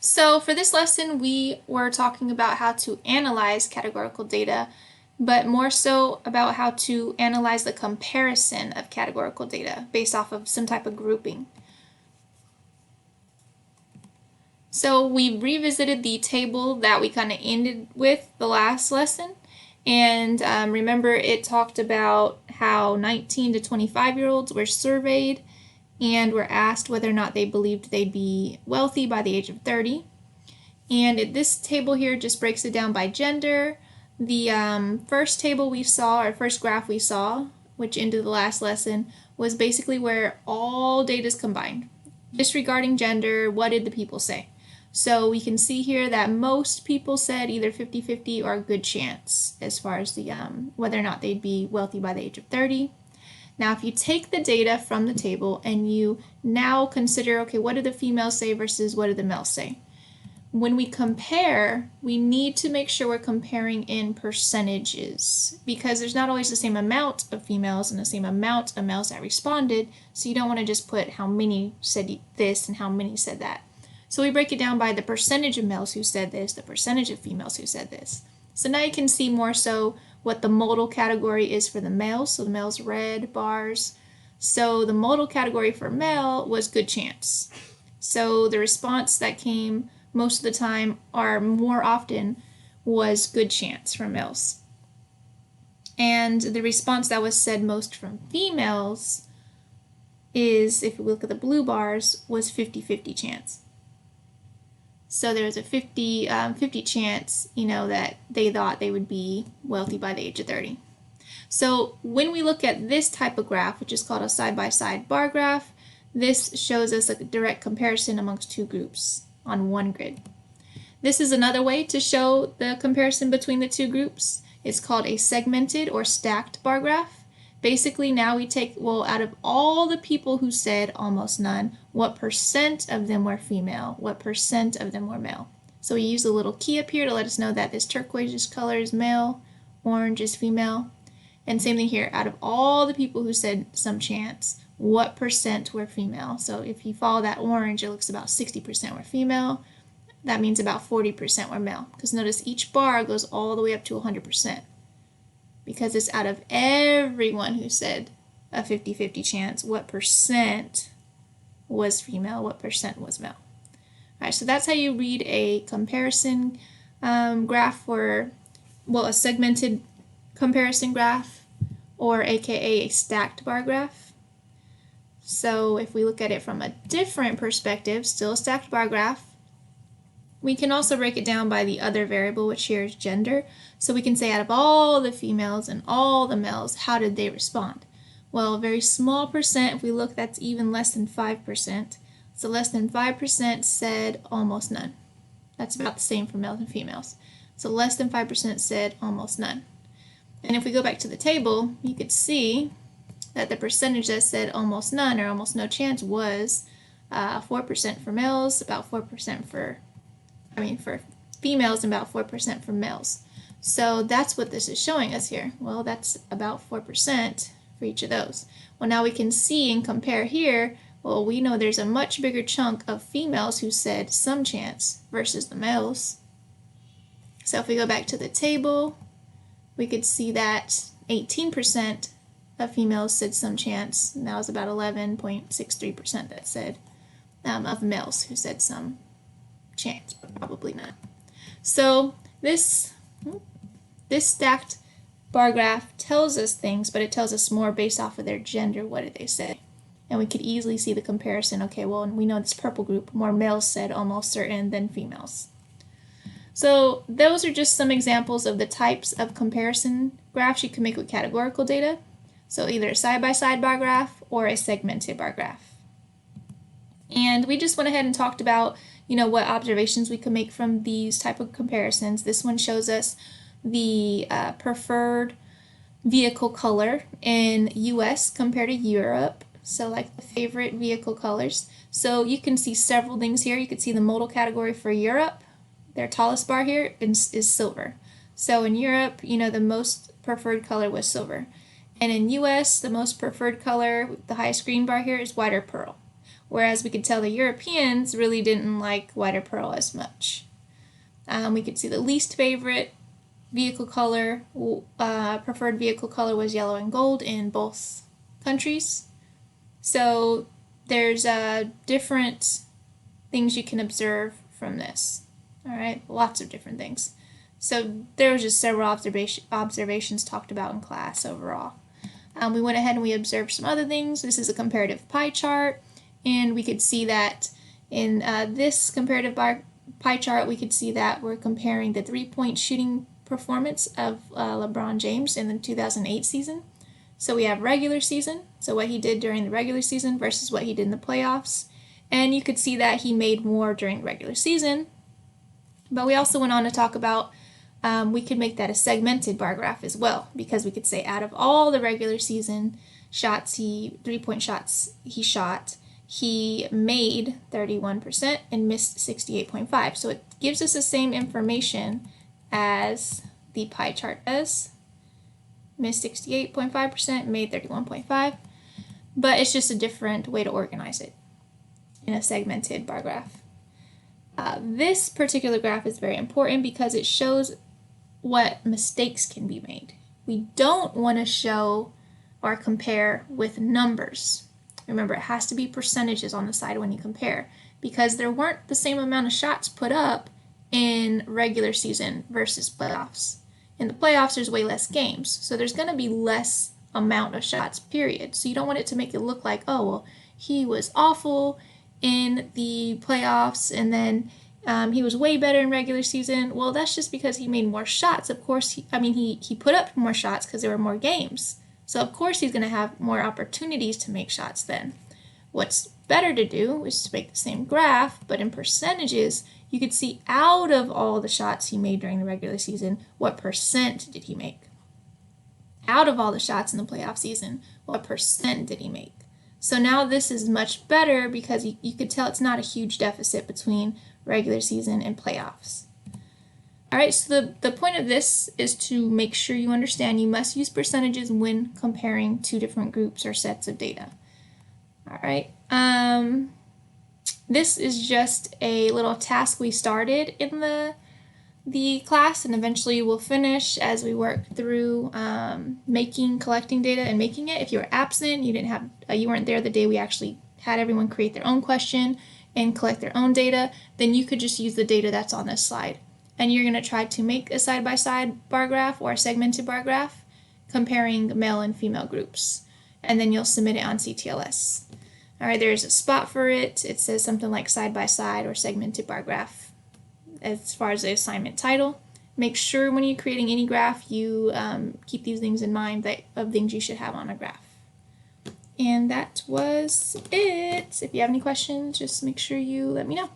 So for this lesson, we were talking about how to analyze categorical data, but more so about how to analyze the comparison of categorical data based off of some type of grouping. So we revisited the table that we kind of ended with the last lesson. And remember, it talked about how 19 to 25-year-olds were surveyed and were asked whether or not they believed they'd be wealthy by the age of 30. And this table here just breaks it down by gender. The first table we saw, or first graph we saw, which ended the last lesson, was basically where all data is combined. Disregarding gender, what did the people say? So we can see here that most people said either 50-50 or a good chance as far as the whether or not they'd be wealthy by the age of 30. Now, if you take the data from the table and you now consider, okay, what did the females say versus what did the males say? When we compare, we need to make sure we're comparing in percentages because there's not always the same amount of females and the same amount of males that responded, so you don't want to just put how many said this and how many said that. So we break it down by the percentage of males who said this, the percentage of females who said this. So now you can see more so what the modal category is for the males. So the males red bars. So the modal category for male was good chance. So the response that came most of the time or more often was good chance from males. And the response that was said most from females is, if we look at the blue bars, was 50-50 chance. So there was a 50 chance, that they thought they would be wealthy by the age of 30. So when we look at this type of graph, which is called a side-by-side bar graph, this shows us a direct comparison amongst two groups on one grid. This is another way to show the comparison between the two groups. It's called a segmented or stacked bar graph. Basically, now we take, out of all the people who said almost none, what percent of them were female? What percent of them were male? So we use a little key up here to let us know that this turquoise color is male, orange is female. And same thing here, out of all the people who said some chance, what percent were female? So if you follow that orange, it looks about 60% were female. That means about 40% were male. Because notice each bar goes all the way up to 100%. Because it's out of everyone who said a 50-50 chance, what percent was female, what percent was male. All right, so that's how you read a comparison graph for, a segmented comparison graph, or aka a stacked bar graph. So if we look at it from a different perspective, still a stacked bar graph, we can also break it down by the other variable, which here is gender. So we can say out of all the females and all the males, how did they respond? Well, a very small percent, if we look, that's even less than 5%. So less than 5% said almost none. That's about the same for males and females. So less than 5% said almost none. And if we go back to the table, you could see that the percentage that said almost none or almost no chance was 4% for males, about 4% for females, and about 4% for males. So that's what this is showing us here. Well, that's about 4% for each of those. Well, now we can see and compare here. Well, we know there's a much bigger chunk of females who said some chance versus the males. So if we go back to the table, we could see that 18% of females said some chance, and that was about 11.63% that said of males who said some chance, but probably not. So this stacked bar graph tells us things, but it tells us more based off of their gender. What did they say? And we could easily see the comparison. Okay, well, we know this purple group, more males said almost certain than females. So those are just some examples of the types of comparison graphs you can make with categorical data. So either a side-by-side bar graph or a segmented bar graph. And we just went ahead and talked about, what observations we could make from these type of comparisons. This one shows us the preferred vehicle color in US compared to Europe. So like the favorite vehicle colors. So you can see several things here. You can see the modal category for Europe. Their tallest bar here is silver. So in Europe, the most preferred color was silver. And in US, the most preferred color, the highest green bar here, is white or pearl. whereas we could tell the Europeans really didn't like white or pearl as much. We could see the least favorite vehicle color, preferred vehicle color was yellow and gold in both countries. So there's different things you can observe from this. All right, lots of different things. So there was just several observations talked about in class overall. We went ahead and we observed some other things. This is a comparative pie chart, and we could see that in this comparative pie chart, we could see that we're comparing the three-point shooting performance of LeBron James in the 2008 season. So we have regular season, so what he did during the regular season versus what he did in the playoffs. And you could see that he made more during the regular season. But we also went on to talk about we could make that a segmented bar graph as well, because we could say out of all the regular season shots, three-point shots he shot, he made 31% and missed 68.5%. So it gives us the same information as the pie chart does. Missed 68.5%, made 31.5%, but it's just a different way to organize it in a segmented bar graph. This particular graph is very important because it shows what mistakes can be made. We don't want to show or compare with numbers. Remember, it has to be percentages on the side when you compare, because there weren't the same amount of shots put up in regular season versus playoffs. In the playoffs, there's way less games, so there's going to be less amount of shots, period. So you don't want it to make it look like, oh, well, he was awful in the playoffs, and then he was way better in regular season. Well, that's just because he made more shots. Of course, he put up more shots because there were more games. So of course he's going to have more opportunities to make shots then. What's better to do is to make the same graph, but in percentages, you could see out of all the shots he made during the regular season, what percent did he make? Out of all the shots in the playoff season, what percent did he make? So now this is much better because you could tell it's not a huge deficit between regular season and playoffs. All right, so the point of this is to make sure you understand you must use percentages when comparing two different groups or sets of data. All right, this is just a little task we started in the class, and eventually we'll finish as we work through collecting data and making it. If you were absent, you weren't there the day we actually had everyone create their own question and collect their own data, then you could just use the data that's on this slide. And you're going to try to make a side-by-side bar graph or a segmented bar graph comparing male and female groups. And then you'll submit it on CTLS. All right, there's a spot for it. It says something like side-by-side or segmented bar graph as far as the assignment title. Make sure when you're creating any graph, you keep these things in mind of things you should have on a graph. And that was it. If you have any questions, just make sure you let me know.